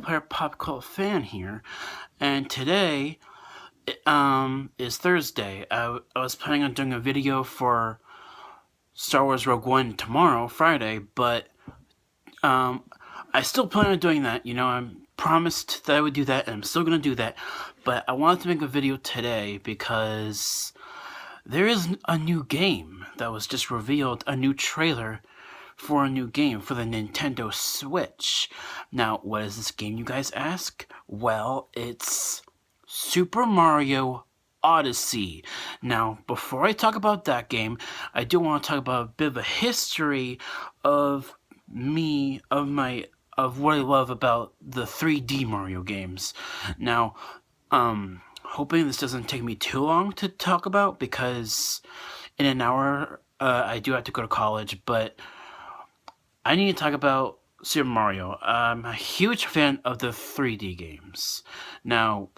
Player Pop Cult fan here, and today is Thursday. I was planning on doing a video for Star Wars Rogue One tomorrow, Friday, but um, I still plan on doing that. I promised that I would do that, and I'm still gonna do that. But I wanted to make a video today because there is a new game that was just revealed, a new trailer for a new game for the Nintendo Switch. Now, what is this game, you guys ask? Well, it's Super Mario Odyssey. Now, before I talk about that game, I do want to talk about a bit of a history of of what I love about the 3D Mario games. Now, hoping this doesn't take me too long to talk about, because in an hour, I do have to go to college, but I need to talk about Super Mario. I'm a huge fan of the 3D games. Now,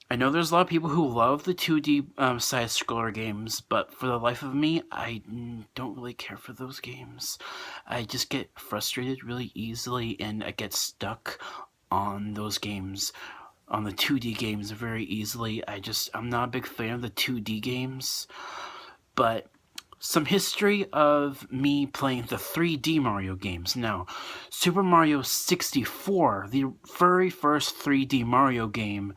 I know there's a lot of people who love the 2D side-scroller games, but for the life of me, I don't really care for those games. I just get frustrated really easily, and I get stuck on those games, on the 2D games very easily. I'm not a big fan of the 2D games, but some history of me playing the 3D Mario games. Now, Super Mario 64, the very first 3D Mario game,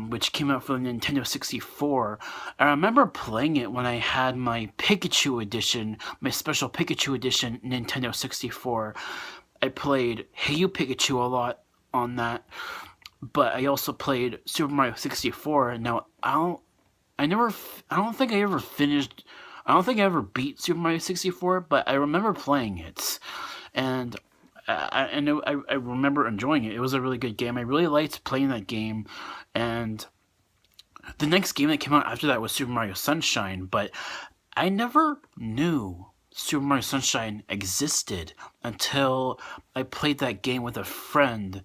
which came out for the Nintendo 64. I remember playing it when I had my Pikachu edition, my special Pikachu edition Nintendo 64. I played Hey You Pikachu a lot on that, but I also played Super Mario 64. Now, I don't think I ever finished. I don't think I ever beat Super Mario 64, but I remember playing it, and I remember enjoying it. It was a really good game. I really liked playing that game, and the next game that came out after that was Super Mario Sunshine, but I never knew Super Mario Sunshine existed until I played that game with a friend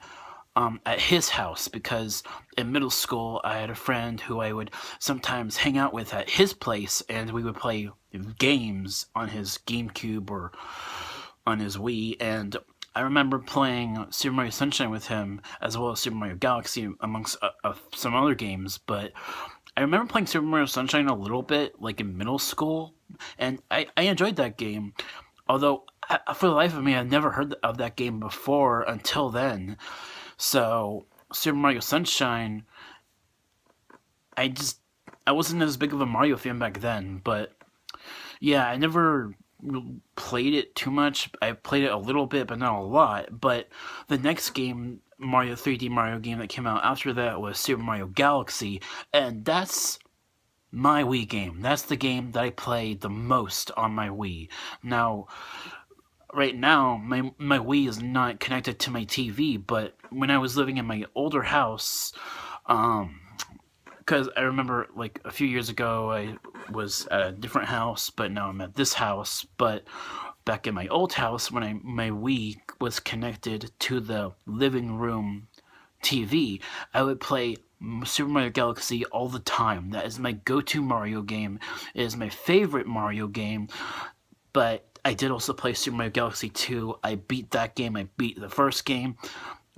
at his house, because in middle school I had a friend who I would sometimes hang out with at his place, and we would play games on his GameCube or on his Wii, and I remember playing Super Mario Sunshine with him, as well as Super Mario Galaxy, amongst some other games, but I remember playing Super Mario Sunshine a little bit, like in middle school, and I enjoyed that game, although for the life of me, I've never heard of that game before until then. So, Super Mario Sunshine, I wasn't as big of a Mario fan back then, but yeah, I never played it too much. I played it a little bit, but not a lot. But the next game, 3D Mario game that came out after that, was Super Mario Galaxy, and that's my Wii game. That's the game that I played the most on my Wii. Now, right now, my Wii is not connected to my TV, but when I was living in my older house, because I remember, like, a few years ago, I was at a different house, but now I'm at this house. But back in my old house, when my Wii was connected to the living room TV, I would play Super Mario Galaxy all the time. That is my go-to Mario game. It is my favorite Mario game. But I did also play Super Mario Galaxy 2. I beat that game. I beat the first game.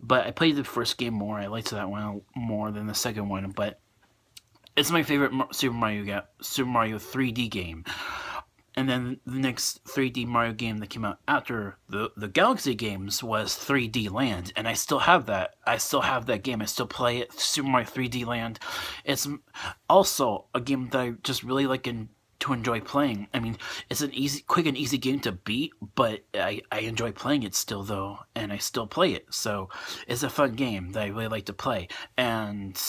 But I played the first game more. I liked that one more than the second one. But it's my favorite Super Mario 3D game. And then the next 3D Mario game that came out after the Galaxy games was 3D Land, and I still have that. I still have that game. I still play it, Super Mario 3D Land. It's also a game that I just really like to enjoy playing. I mean, it's an quick and easy game to beat, but I enjoy playing it still, though, and I still play it. So it's a fun game that I really like to play. And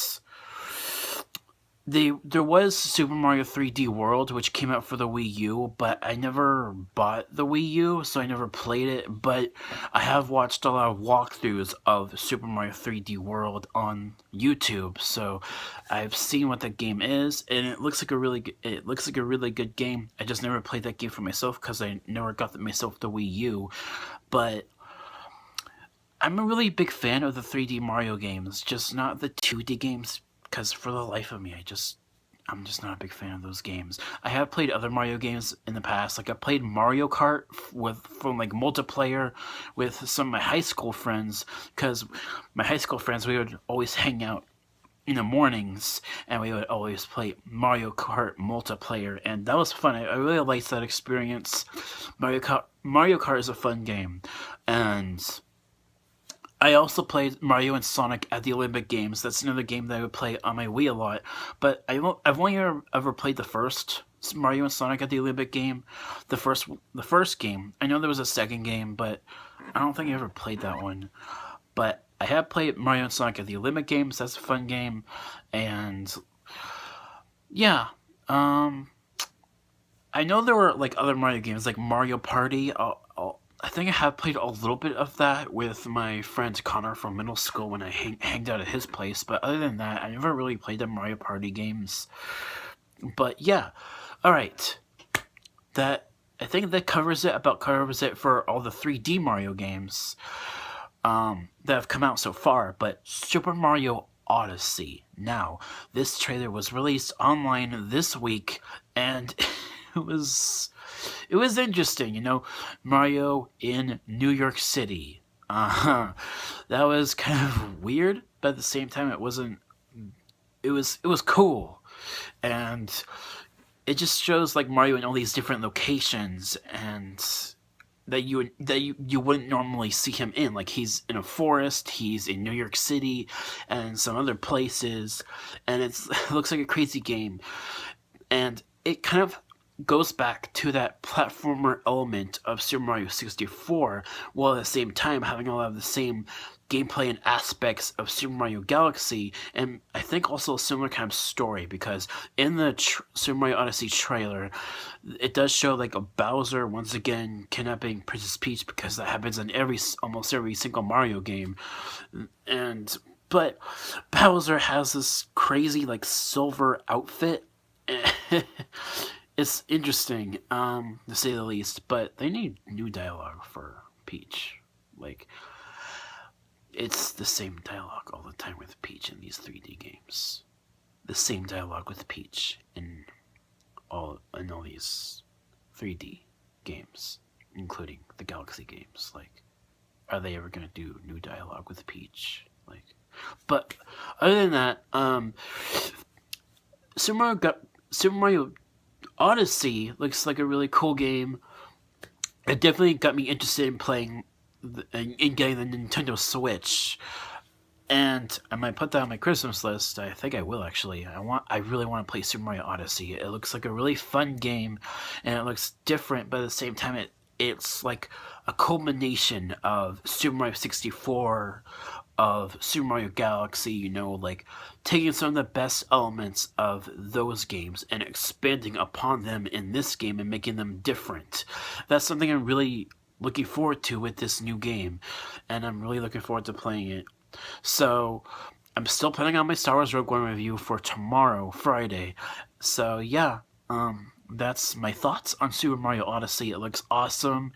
there was Super Mario 3D World, which came out for the Wii U, but I never bought the Wii U, so I never played it. But I have watched a lot of walkthroughs of Super Mario 3D World on YouTube, so I've seen what that game is, and it looks like a really good game. I just never played that game for myself because I never got myself the Wii U. But I'm a really big fan of the 3D Mario games, just not the 2D games, because for the life of me, I'm just not a big fan of those games. I have played other Mario games in the past. Like I played Mario Kart from like multiplayer with some of my high school friends, because my high school friends, we would always hang out in the mornings and we would always play Mario Kart multiplayer, and that was fun. I really liked that experience. Mario Kart is a fun game, and I also played Mario and Sonic at the Olympic Games. That's another game that I would play on my Wii a lot. But I've only ever played the first Mario and Sonic at the Olympic game. The first game. I know there was a second game, but I don't think I ever played that one. But I have played Mario and Sonic at the Olympic Games. That's a fun game. And yeah, I know there were like other Mario games like Mario Party. I think I have played a little bit of that with my friend Connor from middle school when I hanged out at his place. But other than that, I never really played the Mario Party games. But yeah, all right. I think that covers it for all the 3D Mario games that have come out so far. But Super Mario Odyssey. Now, this trailer was released online this week, and it was interesting, Mario in New York City. That was kind of weird, but at the same time, it wasn't. It was cool, and it just shows like Mario in all these different locations, and that you wouldn't normally see him in. Like he's in a forest, he's in New York City, and some other places, and it looks like a crazy game, and it kind of goes back to that platformer element of Super Mario 64, while at the same time having a lot of the same gameplay and aspects of Super Mario Galaxy, and I think also a similar kind of story, because in the Super Mario Odyssey trailer, it does show like a Bowser once again kidnapping Princess Peach, because that happens in almost every single Mario game, but Bowser has this crazy like silver outfit. It's interesting, to say the least, but they need new dialogue for Peach. Like, it's the same dialogue all the time with Peach in these 3D games. The same dialogue with Peach in all these 3D games, including the Galaxy games. Like, are they ever gonna do new dialogue with Peach? Like, but other than that, Super Mario Odyssey looks like a really cool game. It definitely got me interested in playing, in getting the Nintendo Switch, and I might put that on my Christmas list. I think I will actually. I really want to play Super Mario Odyssey. It looks like a really fun game, and it looks different, but at the same time, it's like a culmination of Super Mario 64, of Super Mario Galaxy, like taking some of the best elements of those games and expanding upon them in this game and making them different. That's something I'm really looking forward to with this new game, and I'm really looking forward to playing it. So I'm still planning on my Star Wars Rogue One review for tomorrow, Friday. So yeah, that's my thoughts on Super Mario Odyssey. It looks awesome.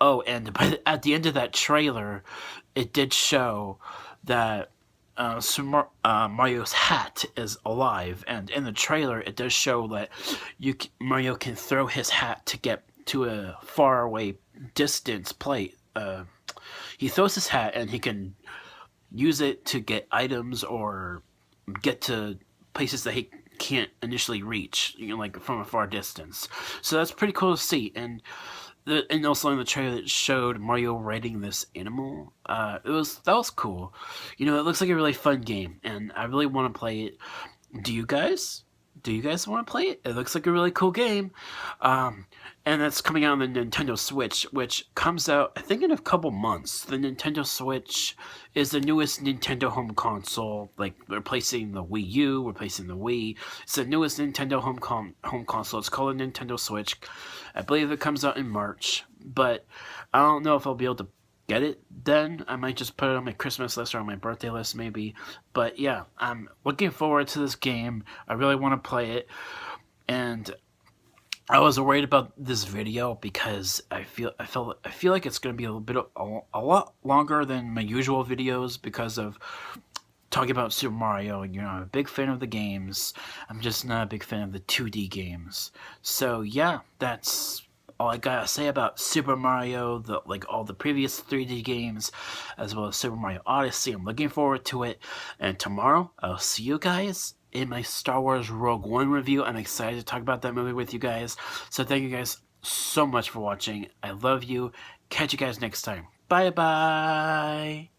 Oh, and at the end of that trailer, it did show that Mario's hat is alive, and in the trailer, it does show that Mario can throw his hat to get to a faraway distance plate. He throws his hat, and he can use it to get items or get to places that he can't initially reach, like from a far distance. So that's pretty cool to see, and also in the trailer it showed Mario riding this animal. That was cool. It looks like a really fun game, and I really want to play it. Do you guys want to play it? It looks like a really cool game. And that's coming out on the Nintendo Switch, which comes out, I think, in a couple months. The Nintendo Switch is the newest Nintendo home console, like replacing the Wii U, replacing the Wii. It's the newest Nintendo home console. It's called a Nintendo Switch. I believe it comes out in March, but I don't know if I'll be able to get it then. I might just put it on my Christmas list or on my birthday list maybe. But yeah, I'm looking forward to this game. I really want to play it, and I was worried about this video because I feel like it's going to be a lot longer than my usual videos because of talking about Super Mario, and I'm a big fan of the games. I'm just not a big fan of the 2D games. So yeah, that's all I gotta say about Super Mario, all the previous 3D games, as well as Super Mario Odyssey. I'm looking forward to it. And tomorrow, I'll see you guys in my Star Wars Rogue One review. I'm excited to talk about that movie with you guys. So thank you guys so much for watching. I love you. Catch you guys next time. Bye bye.